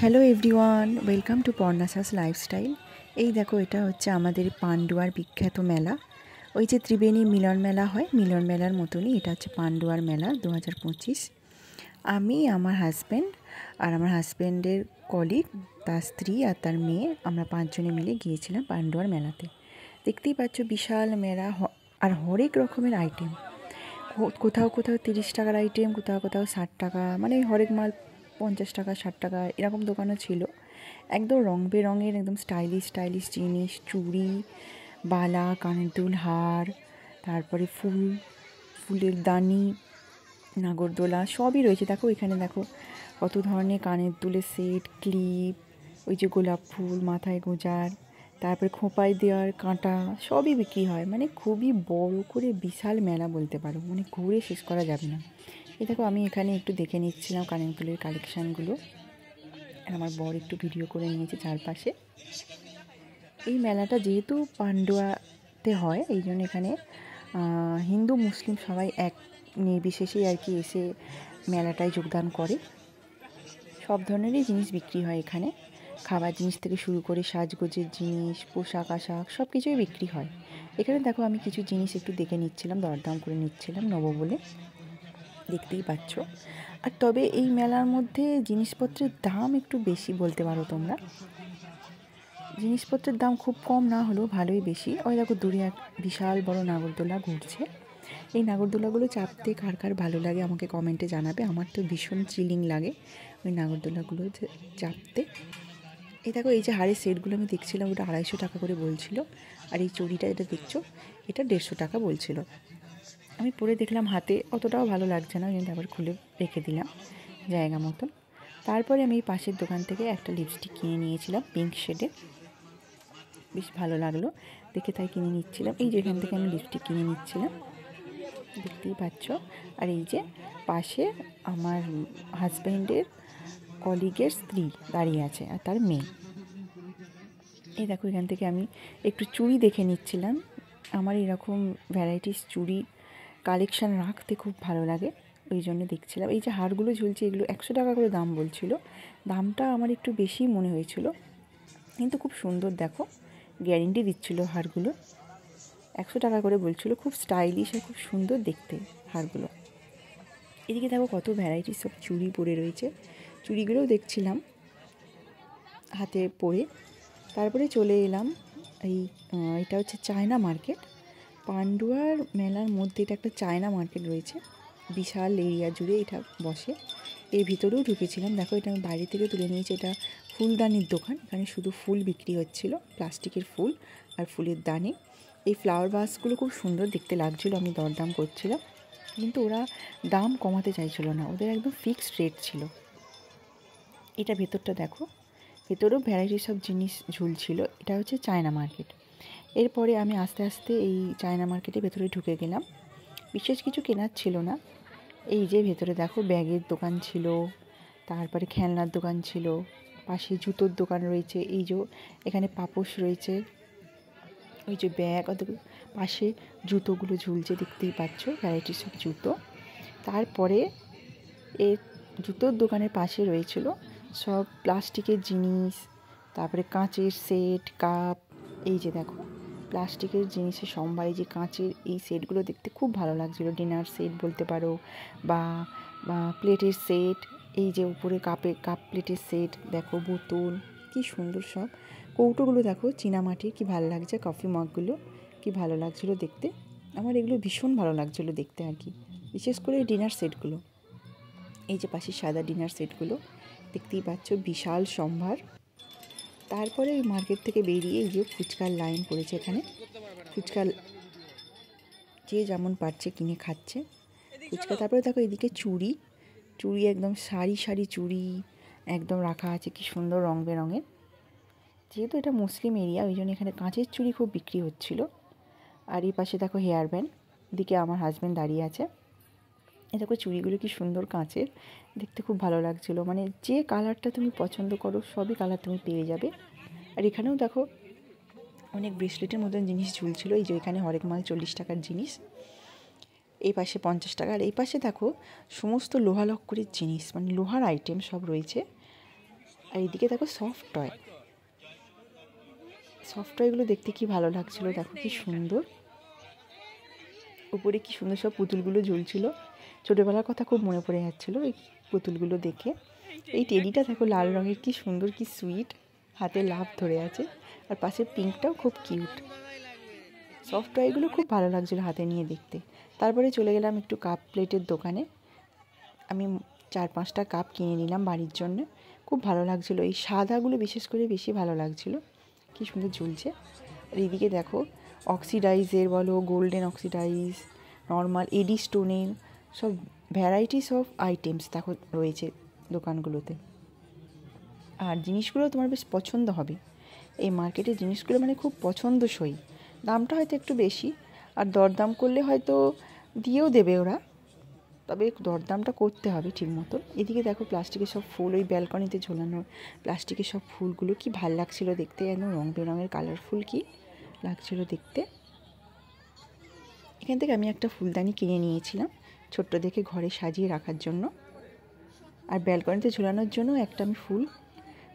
Hello everyone, welcome to Parna's lifestyle. এই দেখো, এটা হচ্ছে আমাদের পান্ডুয়ার বিখ্যাত মেলা। ওই যে ত্রিবেণী মিলন মেলা হয়, মিলন মেলার মতনই এটা হচ্ছে পান্ডুয়ার মেলা 2025। আমি, আমার হাজব্যান্ড আর আমার হাজব্যান্ডের কলিগ, তার স্ত্রী আর তার মেয়ে, আমরা 5 জনে মিলে গিয়েছিলাম পান্ডুয়ার মেলাতে। দেখতেই পাচ্ছ বিশাল মেলা, আর হরেক রকমের আইটেম। কোথাও কোথাও 30 টাকার আইটেম, কোথাও কোথাও 60 টাকা, মানে হরেক মাল 50 টাকা 60 টাকা এরকম দোকানও ছিল। একদম রং বেরঙের, একদম স্টাইলিশ স্টাইলিশ জিনিস, চুড়ি, বালা, কানের দুল, হার, তারপরে ফুলের দানি, নাগরদোলা সবই রয়েছে। দেখো এখানে দেখো কত ধরনের কানের দুলের সেট, ক্লিপ, ওই যে গোলাপ ফুল মাথায় গোজার, তারপরে খোঁপায় দেওয়ার কাঁটা, সবই বিক্রি হয়। মানে খুবই বড় করে বিশাল মেলা বলতে পারো, মানে ঘুরে শেষ করা যাবে না। এই দেখো আমি এখানে একটু দেখে নিচ্ছিলাম কানের দুলের কালেকশানগুলো, আর আমার বর একটু ভিডিও করে নিয়েছে চারপাশে। এই মেলাটা যেহেতু পান্ডুয়াতে হয়, এই জন্য এখানে হিন্দু মুসলিম সবাই এক নির্বিশেষেই আর কি এসে মেলাটায় যোগদান করে। সব ধরনেরই জিনিস বিক্রি হয় এখানে, খাবার জিনিস থেকে শুরু করে সাজগোজের জিনিস, পোশাক আশাক সব কিছুই বিক্রি হয় এখানে। দেখো আমি কিছু জিনিস একটু দেখে নিচ্ছিলাম, দরদাম করে নিচ্ছিলাম, নেবো বলে, দেখতেই পাচ্ছ। আর তবে এই মেলার মধ্যে জিনিসপত্রের দাম একটু বেশি বলতে পারো তোমরা। জিনিসপত্রের দাম খুব কম না হলেও ভালোই বেশি। ওই দেখো দূরে এক বিশাল বড় নাগরদোলা ঘুরছে। এই নাগরদোলাগুলো চাপতে কার কার ভালো লাগে আমাকে কমেন্টে জানাবে। আমার তো ভীষণ চিলিং লাগে ওই নাগরদোলাগুলো চাপতে। এই দেখো এই যে হাড়ের সেটগুলো আমি দেখছিলাম, ওটা 250 টাকা করে বলছিল। আর এই চুড়িটা এটা দেখছো, এটা 150 টাকা বলছিল। আমি পরে দেখলাম হাতে, অতটাও ভালো লাগছে না, কিন্তু আবার খুলে রেখে দিলাম জায়গা মতন। তারপরে আমি এই পাশের দোকান থেকে একটা লিপস্টিক কিনে নিয়েছিলাম পিঙ্ক শেডে, বেশ ভালো লাগলো দেখে, তাই কিনে নিচ্ছিলাম। এই যে এখান থেকে আমি লিপস্টিক কিনে নিচ্ছিলাম, দেখতেই পাচ্ছ। আর এই যে পাশে আমার হাজব্যান্ডের কলিগের স্ত্রী দাঁড়িয়ে আছে আর তার মেয়ে। এই দেখো এখান থেকে আমি একটু চুড়ি দেখে নিচ্ছিলাম। আমার এরকম ভ্যারাইটিস চুড়ি কালেকশান রাখতে খুব ভালো লাগে, ওই জন্য দেখছিলাম। এই যে হারগুলো ঝুলছে, এগুলো 100 টাকা করে দাম বলছিল। দামটা আমার একটু বেশি মনে হয়েছিল, কিন্তু খুব সুন্দর, দেখো গ্যারেন্টি দিচ্ছিল হারগুলো। 100 টাকা করে বলছিল, খুব স্টাইলিশ আর খুব সুন্দর দেখতে হারগুলো। এদিকে দেখো কত ভ্যারাইটিস সব চুড়ি পরে রয়েছে, চুড়িগুলোও দেখছিলাম হাতে পরে। তারপরে চলে এলাম এটা হচ্ছে চায়না মার্কেট। পান্ডুয়ার মেলার মধ্যে এটা একটা চায়না মার্কেট রয়েছে, বিশাল এরিয়া জুড়ে এটা বসে। এর ভিতরেও ঢুকেছিলাম। দেখো এটা আমি বাইরে থেকে তুলে নিয়েছি, এটা ফুলদানির দোকান। এখানে শুধু ফুল বিক্রি হচ্ছিল, প্লাস্টিকের ফুল আর ফুলের দানি। এই ফ্লাওয়ার ভাসগুলো খুব সুন্দর দেখতে লাগছিলো, আমি দরদাম করছিলাম, কিন্তু ওরা দাম কমাতে চাইছিল না, ওদের একদম ফিক্সড রেট ছিল। এটা ভেতরটা দেখো, ভেতরেও ভ্যারাইটি সব জিনিস ঝুলছিল। এটা হচ্ছে চায়না মার্কেট। এরপরে আমি আস্তে আস্তে এই চায়না মার্কেটের ভেতরে ঢুকে গেলাম। বিশেষ কিছু কেনার ছিল না। এই যে ভেতরে দেখো ব্যাগের দোকান ছিল, তারপরে খেলনার দোকান ছিল, পাশে জুতোর দোকান রয়েছে। এই যে এখানে পাপোশ রয়েছে, ওই যে ব্যাগ, পাশে জুতোগুলো ঝুলছে, দেখতেই পাচ্ছ ভ্যারাইটি সব জুতো। তারপরে এর জুতোর দোকানের পাশে রয়েছিল সব প্লাস্টিকের জিনিস, তারপরে কাঁচের সেট, কাপ। এই যে দেখো প্লাস্টিকের জিনিসের সম্ভার, এই যে কাঁচের এই সেটগুলো দেখতে খুব ভালো লাগছিলো। ডিনার সেট বলতে পারো, বা প্লেটের সেট। এই যে উপরে কাপ প্লেটের সেট দেখো, বোতল, কি সুন্দর সব কৌটোগুলো দেখো চীনামাটির, কি ভালো লাগছে। কফি মগগুলো কি ভালো লাগছিলো দেখতে, আমার এগুলো ভীষণ ভালো লাগছিলো দেখতে আর কি, বিশেষ করে ডিনার সেটগুলো। এই যে পাশে সাদা ডিনার সেটগুলো দেখতেই পাচ্ছ, বিশাল সম্ভার। তারপরে ওই মার্কেট থেকে বেরিয়ে এই যে ফুচকার লাইন পড়েছে এখানে, ফুচকা যে যেমন পারছে কিনে খাচ্ছে ফুচকা। তারপরে দেখো এদিকে চুড়ি একদম সারি সারি চুড়ি একদম রাখা আছে, কি সুন্দর রং বেরঙের। যেহেতু এটা মুসলিম এরিয়া, ওই জন্য এখানে কাঁচের চুড়ি খুব বিক্রি হচ্ছিল। আর এই পাশে দেখো হেয়ার ব্যান্ড, দিকে আমার হাজব্যান্ড দাঁড়িয়ে আছে। এই দেখো চুড়িগুলো কি সুন্দর কাঁচের, দেখতে খুব ভালো লাগছিলো। মানে যে কালারটা তুমি পছন্দ করো সবই কালার তুমি পেয়ে যাবে। আর এখানেও দেখো অনেক ব্রেসলেটের মতন জিনিস ঝুলছিল। এই যে এখানে হরেক মাল 40 টাকার জিনিস, এই পাশে 50 টাকা। আর এই পাশে দেখো সমস্ত লোহা লক্করের জিনিস, মানে লোহার আইটেম সব রয়েছে। আর এইদিকে দেখো সফট টয়গুলো দেখতে কি ভালো লাগছিলো, দেখো কি সুন্দর, উপরে কি সুন্দর সব পুতুলগুলো ঝুলছিল। ছোটোবেলার কথা খুব মনে পড়ে যাচ্ছিলো এই পুতুলগুলো দেখে। এই টেডিটা দেখো লাল রঙের, কি সুন্দর, কি সুইট, হাতে লাভ ধরে আছে, আর পাশে পিঙ্কটাও খুব কিউট। সফট টয়গুলো খুব ভালো লাগছিলো হাতে নিয়ে দেখতে। তারপরে চলে গেলাম একটু কাপ প্লেটের দোকানে। আমি 4-5টা কাপ কিনে নিলাম বাড়ির জন্য। খুব ভালো লাগছিলো, এই সাদাগুলো বিশেষ করে বেশি ভালো লাগছিলো, কি সুন্দর ঝুলছে। আর এদিকে দেখো অক্সিডাইজের বলো, গোল্ডেন অক্সিডাইজ, নর্মাল এডি স্টোনের সব ভ্যারাইটিস অফ আইটেমস দেখো রয়েছে দোকানগুলোতে। আর জিনিসগুলো তোমার বেশ পছন্দ হবে। এই মার্কেটের জিনিসগুলো মানে খুব পছন্দসই। দামটা হয়তো একটু বেশি, আর দরদাম করলে হয়তো দিয়েও দেবে ওরা, তবে দরদামটা করতে হবে ঠিক মতো। এদিকে দেখো প্লাস্টিকের সব ফুল, ওই ব্যালকনিতে ঝোলানো প্লাস্টিকের সব ফুলগুলো কি ভাল লাগছিলো দেখতে, একদম রং বেরঙের কালারফুল কি লাগছিলো দেখতে। এখান থেকে আমি একটা ফুলদানি কিনে নিয়েছিলাম ছোট্ট দেখে ঘরে সাজিয়ে রাখার জন্য। আর ব্যালকনিতে ঝোলানোর জন্য একটা আমি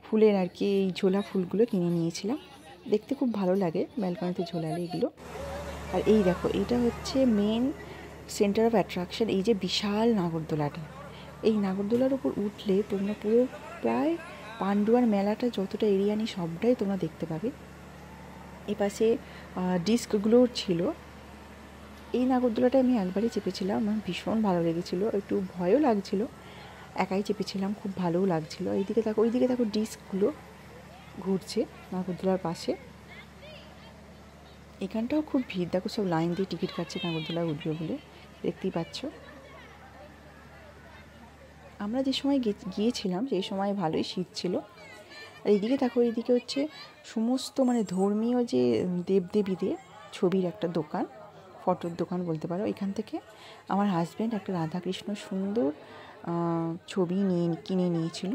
ফুলের আর কি এই ঝোলা ফুলগুলো কিনে নিয়েছিলাম, দেখতে খুব ভালো লাগে ব্যালকনিতে ঝোলালে এগুলো। আর এই দেখো এটা হচ্ছে মেন সেন্টার অফ অ্যাট্রাকশন, এই যে বিশাল নাগরদোলাটা। এই নাগরদোলার উপর উঠলে তোমরা পুরো প্রায় পান্ডুয়ার মেলাটা যতটা এরিয়া নিয়ে সবটাই তোমরা দেখতে পাবে। এপাশে ডিস্কগুলোও ছিল। এই নাগরদোলাটা আমি একবারই চেপেছিলাম, আমার ভীষণ ভালো লেগেছিলো, একটু ভয়ও লাগছিলো, একাই চেপেছিলাম, খুব ভালোও লাগছিলো। এইদিকে দেখো, ওইদিকে দেখো ডিস্কগুলো ঘুরছে নাগরদোলার পাশে। এখানটাও খুব ভিড়, দেখো সব লাইন দিয়ে টিকিট কাটছে নাগরদোলায় উঠবে বলে, দেখতেই পাচ্ছ। আমরা যে সময় গিয়েছিলাম সেই সময় ভালোই শীত ছিল। আর এইদিকে দেখো, এইদিকে হচ্ছে সমস্ত মানে ধর্মীয় যে দেবদেবীদের ছবির একটা দোকান, ফটোর দোকান বলতে পারো। এখান থেকে আমার হাজব্যান্ড একটা রাধাকৃষ্ণ সুন্দর ছবি কিনে নিয়েছিল,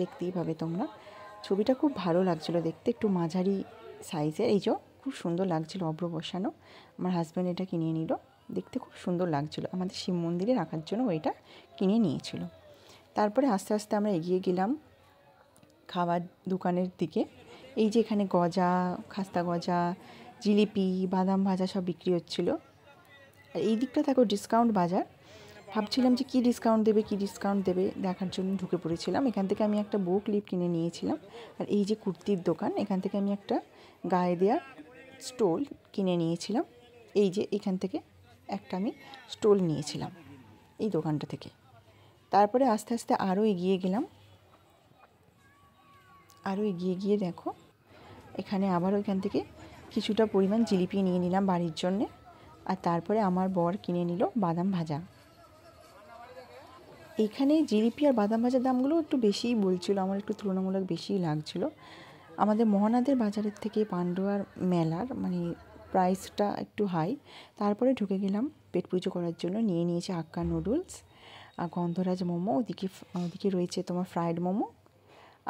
দেখতেই পাবে তোমরা। ছবিটা খুব ভালো লাগছিলো দেখতে, একটু মাঝারি সাইজের, এই যে খুব সুন্দর লাগছিলো, অব্র বসানো। আমার হাজব্যান্ড এটা কিনে নিল, দেখতে খুব সুন্দর লাগছিলো, আমাদের শিব মন্দিরে রাখার জন্য ওইটা কিনে নিয়েছিল। তারপরে আস্তে আস্তে আমরা এগিয়ে গেলাম খাবার দোকানের দিকে। এই যে এখানে গজা, খাস্তা গজা, জিলিপি, বাদাম ভাজা সব বিক্রি হচ্ছিলো। আর এই দিকটা দেখো ডিসকাউন্ট বাজার, ভাবছিলাম যে কী ডিসকাউন্ট দেবে দেখার জন্য ঢুকে পড়েছিলাম। এখান থেকে আমি একটা বো ক্লিপ কিনে নিয়েছিলাম। আর এই যে কুর্তির দোকান, এখান থেকে আমি একটা গায়ে দেওয়ার স্টোল কিনে নিয়েছিলাম। এই যে এখান থেকে একটা আমি স্টোল নিয়েছিলাম এই দোকানটা থেকে। তারপরে আস্তে আস্তে আরও এগিয়ে গেলাম, আরও এগিয়ে গিয়ে দেখো এখানে আবারও এখান থেকে কিছুটা পরিমাণ জিলিপি নিয়ে নিলাম বাড়ির জন্যে। আর তারপরে আমার বর কিনে নিল বাদাম ভাজা। এইখানে জিলিপি আর বাদাম ভাজার দামগুলো একটু বেশিই বলছিল, আমার একটু তুলনামূলক বেশিই লাগছিল। আমাদের মহানাদের বাজারের থেকে পান্ডুয়ার মেলার মানে প্রাইসটা একটু হাই। তারপরে ঢুকে গেলাম পেট পুজো করার জন্য, নিয়ে নিয়েছে হাক্কা নুডলস আর গন্ধরাজ মোমো, ওদিকে রয়েছে তোমার ফ্রায়েড মোমো।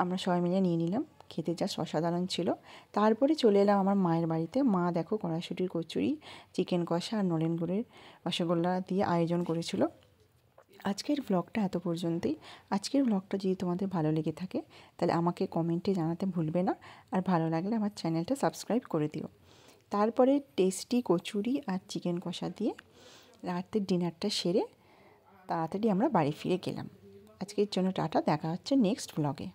আমরা সবাই মিলে নিয়ে নিলাম, খেতে যা অসাধারণ ছিল। তারপরে চলে এলাম আমার মায়ের বাড়িতে। মা দেখো কড়াইশুঁটির কচুরি, চিকেন কষা আর নলেন গুড়ের রসগোল্লা দিয়ে আয়োজন করেছিল। আজকের ব্লগটা এত পর্যন্তই। আজকের ব্লগটা যদি তোমাদের ভালো লেগে থাকে তাহলে আমাকে কমেন্টে জানাতে ভুলবে না, আর ভালো লাগলে আমার চ্যানেলটা সাবস্ক্রাইব করে দিও। তারপরে টেস্টি কচুরি আর চিকেন কষা দিয়ে রাতের ডিনারটা সেরে তাড়াতাড়ি আমরা বাড়ি ফিরে গেলাম। আজকের জন্য টাটা, দেখা হচ্ছে নেক্সট ব্লগে।